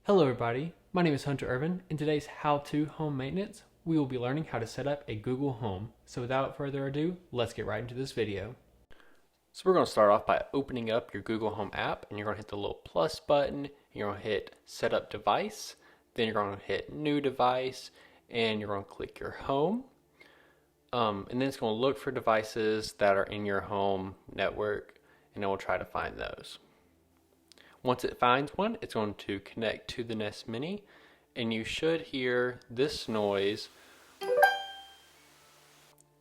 Hello everybody, my name is Hunter Ervin. In today's how-to home maintenance, we will be learning how to set up a Google Home. So without further ado, let's get right into this video. So we're going to start off by opening up your Google Home app, and you're going to hit the little plus button, and you're going to hit set up device, then you're going to hit new device, and you're going to click your home. And then it's going to look for devices that are in your home network, and it will try to find those. Once it finds one, it's going to connect to the Nest Mini, and you should hear this noise.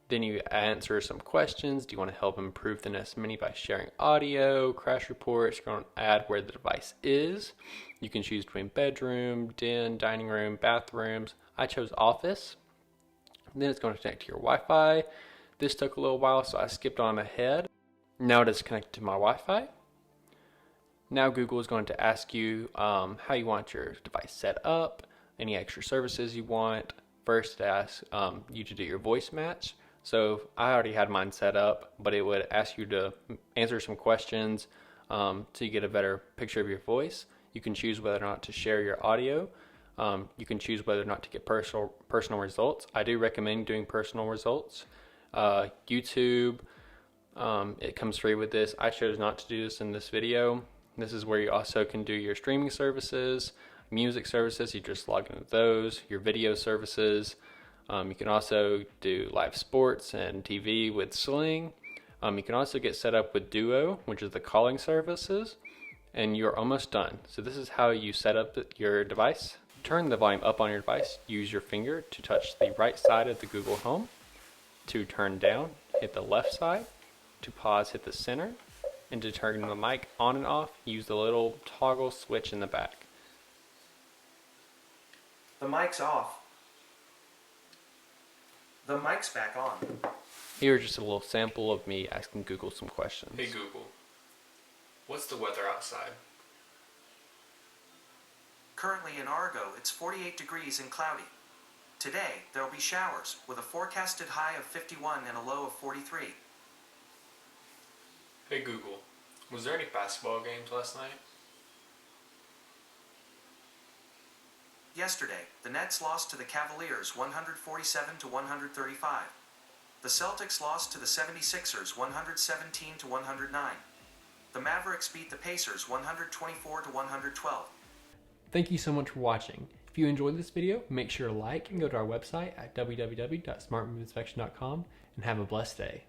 Then you answer some questions. Do you want to help improve the Nest Mini by sharing audio, crash reports? You're going to add where the device is. You can choose between bedroom, den, dining room, bathrooms. I chose office. Then it's going to connect to your Wi-Fi. This took a little while, so I skipped on ahead. Now it is connected to my Wi-Fi. Now Google is going to ask you how you want your device set up, any extra services you want. First it asks you to do your voice match. So I already had mine set up, but it would ask you to answer some questions so you get a better picture of your voice. You can choose whether or not to share your audio. You can choose whether or not to get personal results. I do recommend doing personal results. YouTube, it comes free with this. I chose not to do this in this video. This is where you also can do your streaming services, music services, you just log into those, your video services. You can also do live sports and TV with Sling. You can also get set up with Duo, which is the calling services, and you're almost done. So this is how you set up your device. Turn the volume up on your device. Use your finger to touch the right side of the Google Home. To turn down, hit the left side. To pause, hit the center. And to turn the mic on and off, use the little toggle switch in the back. The mic's off. The mic's back on. Here's just a little sample of me asking Google some questions. Hey Google, what's the weather outside? Currently in Argo, it's 48 degrees and cloudy. Today, there'll be showers with a forecasted high of 51 and a low of 43. Hey Google, was there any basketball games last night? Yesterday, the Nets lost to the Cavaliers 147 to 135. The Celtics lost to the 76ers 117 to 109. The Mavericks beat the Pacers 124 to 112. Thank you so much for watching. If you enjoyed this video, make sure to like and go to our website at www.smartmoveinspection.com and have a blessed day.